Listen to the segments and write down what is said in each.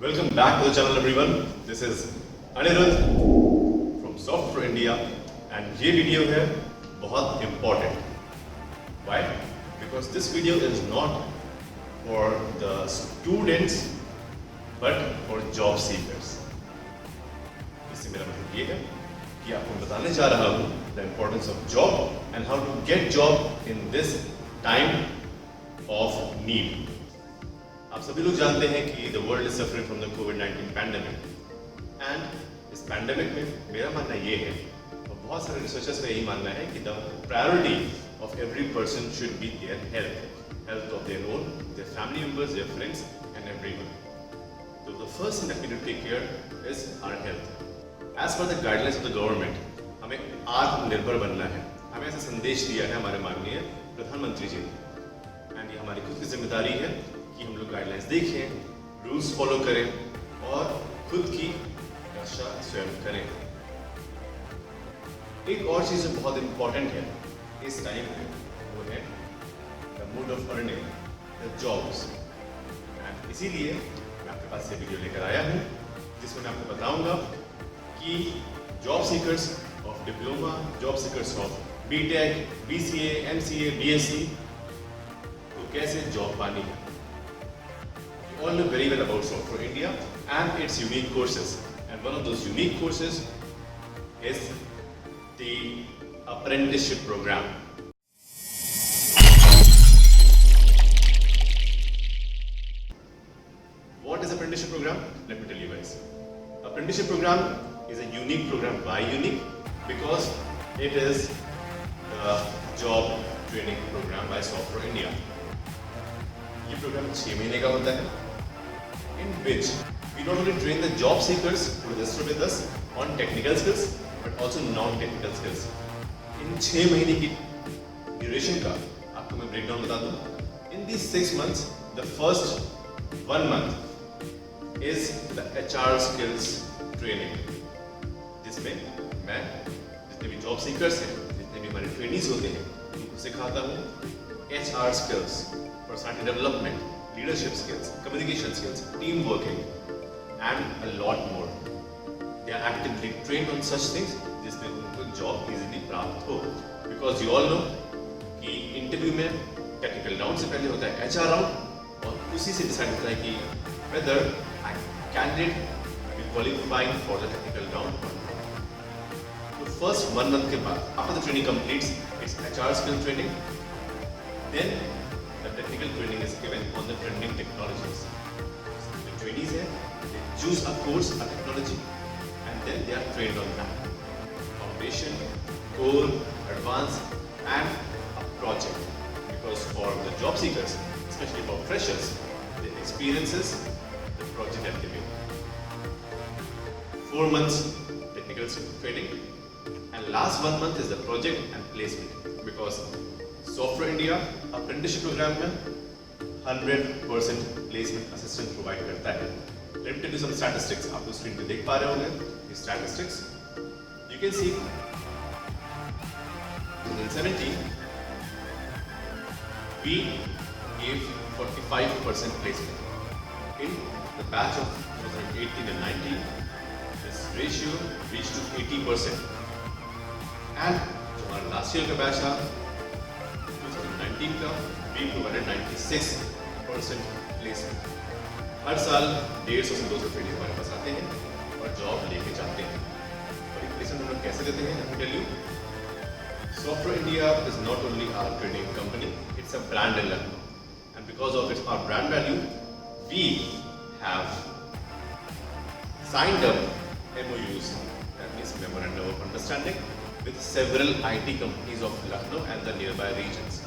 Welcome back to the channel everyone. This is Anirudh from Software India and ये video है बहुत important. Why? Because this video is not for the students but for job seekers. इससे मेरा मतलब ये है कि आपको बताने जा रहा हूँ the importance of job and how to get job in this time of need. आप सभी लोग जानते हैं कि the world is suffering from the covid pandemic and इस पैंडेमिक में मेरा मानना ये है और बहुत सारे रिसर्चर्स का यही मानना है कि the priority of every person should be their health of their own, their family members, their friends and everyone. तो the first thing that we need to take care is our health. As per the guidelines of the government हमें आत्मनिर्भर बनना है. हमें ऐसा संदेश दिया है हमारे माननीय प्रधानमंत्री जी ने एंड ये हमारी खुद की जिम्मेदारी है कि हम लोग गाइडलाइंस देखें, रूल्स फॉलो करें और खुद की रक्षा स्वयं करें. एक और चीज जो बहुत इंपॉर्टेंट है इस टाइम पे वो है the mode of earning, the jobs. And इसीलिए मैं आपके पास ये वीडियो लेकर आया हूँ जिसमें मैं आपको बताऊंगा कि job seekers of diploma, job seekers of BTech, BCA, MCA, BSc तो कैसे जॉब पानी है. All know very well about Software India and its unique courses, and one of those unique courses is the apprenticeship program. What is apprenticeship program? Let me tell you guys. Apprenticeship program is a unique program. Why unique? Because it is the job training program by Software India. ये programme 6 महीने का होता है in which we not only train the job seekers who register with us on technical skills but also non-technical skills. इन 6 महीने की duration का आपको मैं ब्रेकडाउन बता दूं. In these 6 months, the first 1 month is the HR skills training. जिसमें मैं जितने भी जॉब सीकर्स हैं, जितने भी हमारे ट्रेनीज होते हैं, उनको सिखाता हूँ HR skills, personality development, leadership skills, communication skills, team working, and a lot more. They are actively trained on such things जिसमें उनको जॉब इजीली प्राप्त हो. Because you all know कि इंटरव्यू में टेक्निकल राउंड से पहले होता है HR राउंड और उसी से डिसाइड होता है कि whether candidate will qualifying for the technical round or not. तो first 1 month के बाद after the training completes its HR skill training, then the technical training is given on the trending technologies. The trainees here, they choose a course, a technology, and then they are trained on that. Foundation, core, advanced, and a project. Because for the job seekers, especially for freshers, the experiences, the project activity. 4 months technical training, and last 1 month is the project and placement. Because Software India apprenticeship program में 100% placement assistant provide करता है. Let me tell you some statistics. आप तो screen पे देख पा रहे होंगे ये statistics. You can see 2017 we gave 45% placement. In the batch of 2018 and 19 this ratio reached to 80%. And जो हमारा last year का batch था 2019 का we provided 96% placement. हर साल 150 से 200 ट्रेनिंग हमारे पास आते हैं और जॉब लेके जाते हैं. और ये प्लेसमेंट हम लोग कैसे देते हैं? Let me tell you. Software India is not only our training company, it's a brand in Lucknow. And because of its our brand value, we have signed up MOUs, that means Memorandum of Understanding, with several IT companies of Lucknow and the nearby regions.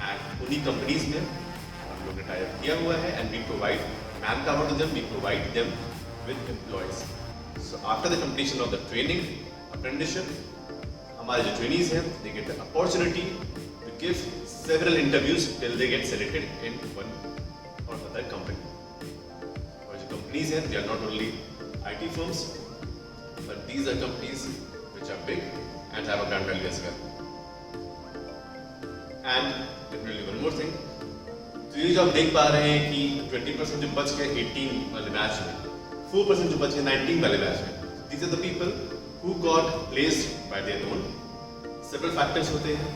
And उन्हीं companies में हम लोग ने tie up किया हुआ है and we provide manpower to them, we provide them with employees. So after the completion of the training, apprenticeship, हमारे जो trainees हैं, they get the opportunity to give several interviews till they get selected in one or other company. और जो companies हैं, they are not only IT firms, but these are companies which are big and have a brand value as well. And let me tell you one more thing. तो ये जो आप देख पा रहे हैं कि 20% जो बच गए 18 वाले बैच में, 4% जो बच गए 19 वाले बैच में, these are the people who got placed by their own. Several factors होते हैं.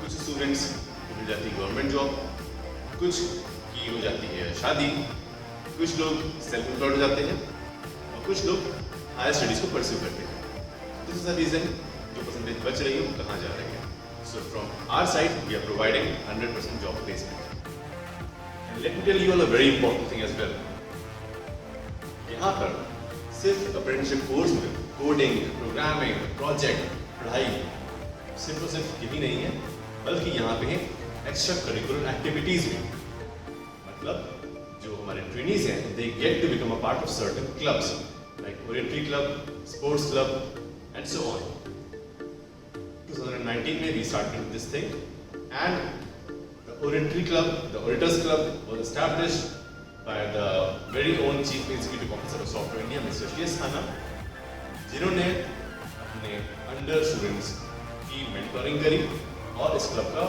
कुछ स्टूडेंट्स को मिल जाती है गवर्नमेंट जॉब, कुछ की हो जाती है शादी, कुछ लोग सेल्फ एम्प्लॉयड हो जाते हैं और कुछ लोग हायर स्टडीज को परस्यू करते हैं. दिस इज द रीजन जो परसेंटेज बच रही है वो कहाँ जा रही है. So from our side we are providing 100% job placement. And let me tell you all a very important thing as well. यहाँ पर सिर्फ अप्रेंटिसशिप कोर्स में कोडिंग, प्रोग्रामिंग, प्रोजेक्ट, पढ़ाई सिर्फ और सिर्फ यही नहीं है, बल्कि यहाँ पे एक्स्ट्रा करिकुलर एक्टिविटीज भी. मतलब जो हमारे ट्रेनीज हैं they get to become a part of certain clubs like orienteering club, sports club and so on. 2019 में we started this thing and the Orientary Club, the Orators Club was established by the very own Chief Executive Officer of Software India, Mr. Shesh Khanna, जिन्होंने अपने under students की mentoring करी और इस club का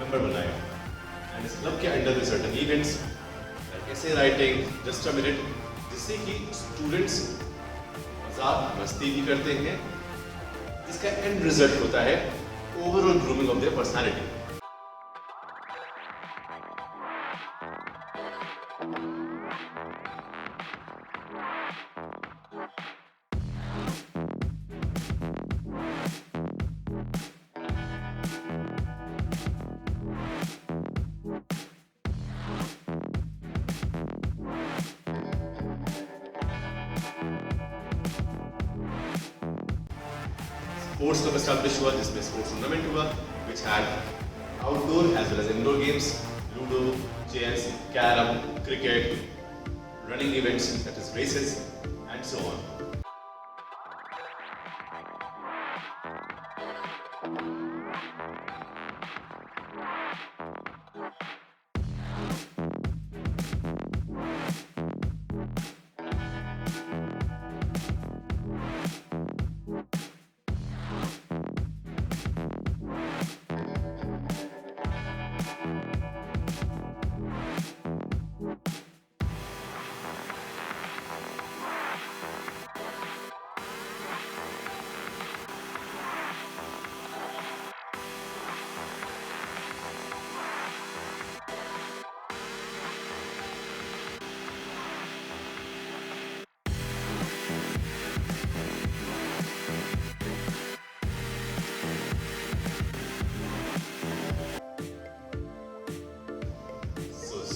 member बनाया. And इस club के अंडर में certain events like essay writing, just a minute, जिससे कि स्टूडेंट्स मजाक मस्ती भी करते हैं, जिसका एंड रिजल्ट होता है overall grooming of their personality. Sports club establish हुआ जिसमें स्पोर्ट्स टूर्नामेंट हुआ which had outdoor as well as indoor games, ludo, chess, carrom, cricket, running events that is races and so on.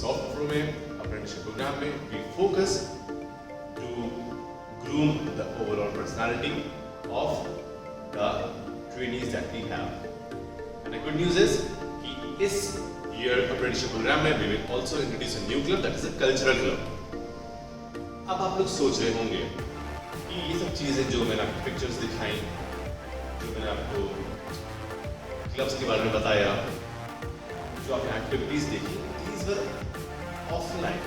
Software में apprenticeship programme में we focus to groom the overall personality of the trainees that we have. And the good news is कि इस year apprenticeship program में we will also introduce a new club that is a cultural club. अब आप लोग सोच रहे होंगे कि ये सब चीजें जो मैंने आपको पिक्चर्स दिखाई, जो मैंने आपको क्लब्स के बारे में बताया, जो आपने एक्टिविटीज देखी, these were ऑफलाइन,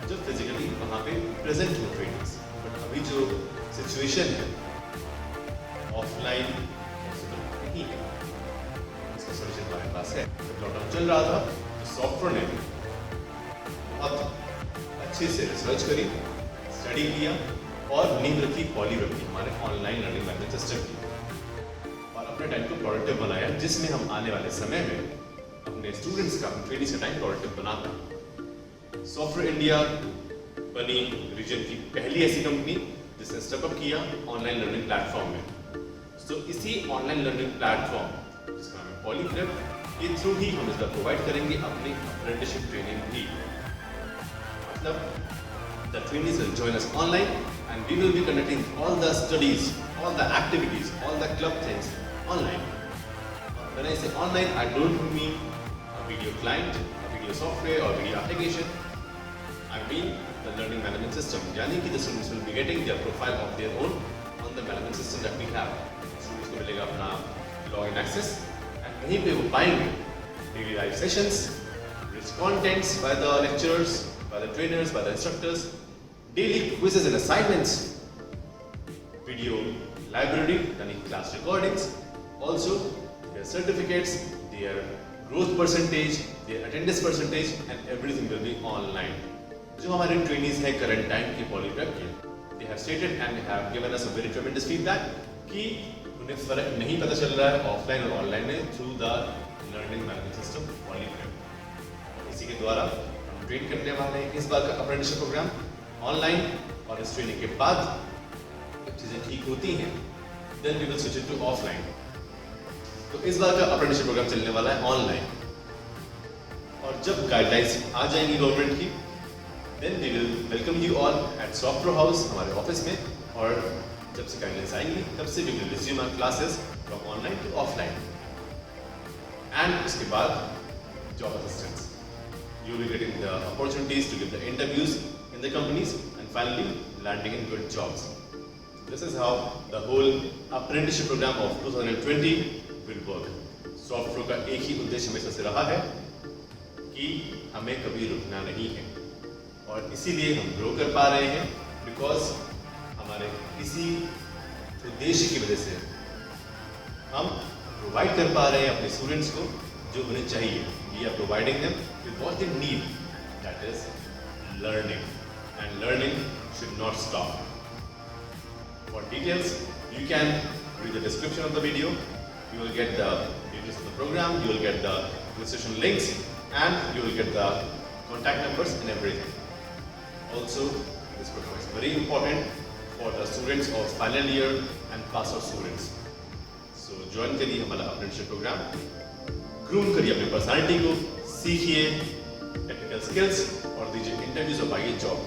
जो फिजिकली वहाँ पे प्रेजेंट हो ट्रेनिंग्स. बट अभी जो सिचुएशन है ऑफलाइन नहीं है, इसका सोल्यूशन हमारे पास है. जब लॉकडाउन चल रहा था तो सॉफ्टवेयर ने बहुत अच्छे से रिसर्च करी, स्टडी किया और नींव रखी, पॉली रखी हमारे ऑनलाइन लर्निंग मैनेजमेंट सिस्टम की और अपने टाइम को प्रोडक्टिव बनाया, जिसमें हम आने वाले समय में अपने स्टूडेंट्स का, ट्रेनिंग्स का टाइम प्रोडक्टिव बनाता है. सॉफ्टवेयर इंडिया बनी रीजन की पहली ऐसी कंपनी जिसने स्टेपअप किया ऑनलाइन लर्निंग प्लेटफॉर्म में. तो इसी ऑनलाइन लर्निंग प्लेटफॉर्म जिसका नाम है पॉलीक्लब, ये थ्रू ही हम इसका प्रोवाइड करेंगे अपनी अप्रेंटिसशिप ट्रेनिंग भी. मतलब the trainees will join us online and we will be conducting all the studies, all the activities, all the club things online. When I say online, I don't mean a video client, a video software or video application. I mean the learning management system. यानी कि the students will be getting their profile of their own on the management system that we have. Students को मिलेगा अपना login access and वहीं पे वो पाएंगे daily live sessions, rich contents by the lecturers, by the trainers, by the instructors, daily quizzes and assignments, video library, यानी class recordings, also their certificates, their growth percentage, their attendance percentage and everything will be online. जो हमारे trainees हैं current time के polygraph के, they have stated and they have given us a very tremendous feedback कि उन्हें फर्क नहीं पता चल रहा है ऑफलाइन और ऑनलाइन में through the learning management system polygraph. इसी के द्वारा हम ट्रेन करने वाले हैं इस बार का अप्रेंटिसशिप प्रोग्राम ऑनलाइन, और इस ट्रेनिंग के बाद जब चीज़ें ठीक होती हैं then we will switch it to offline. तो इस बार का अप्रेंटिसशिप प्रोग्राम चलने वाला है ऑनलाइन, और जब गाइडलाइंस आ जाएंगी गवर्नमेंट की then we will welcome you all at software house हमारे ऑफिस में, और जब से गाइडलाइंस आएंगी तब से we will resume our classes from online to offline. And उसके बाद job assistance, you will be getting the opportunities to give the interviews in the companies and finally landing in good jobs. This is how the whole apprenticeship program of 2020 will work. Software का एक ही उद्देश्य हमेशा से रहा है कि हमें कभी रुकना नहीं है, और इसीलिए हम ग्रो कर पा रहे हैं बिकॉज हमारे इसी उद्देश्य की वजह से हम प्रोवाइड कर पा रहे हैं अपने स्टूडेंट्स को जो उन्हें चाहिए। We are providing them with what they need, that is learning, and learning should not stop. For details you can read the description of the video, you will get the details of the program, you will get the registration links, and you will get the contact numbers and everything. Also, this program is very important for the students of final year and pass out students. So join करिए हमारा apprenticeship program, groom करिए अपनी personality को, सीखिए technical skills और दीजिए interviews और पाइए job.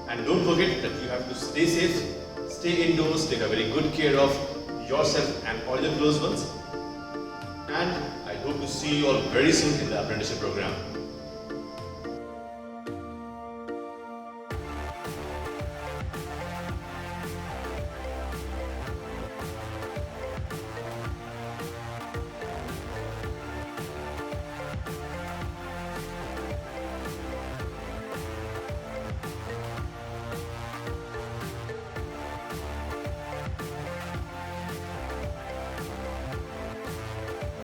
And don't forget that you have to stay safe, stay indoors, take a very good care of yourself and all your close ones. And I hope to see you all very soon in the apprenticeship program.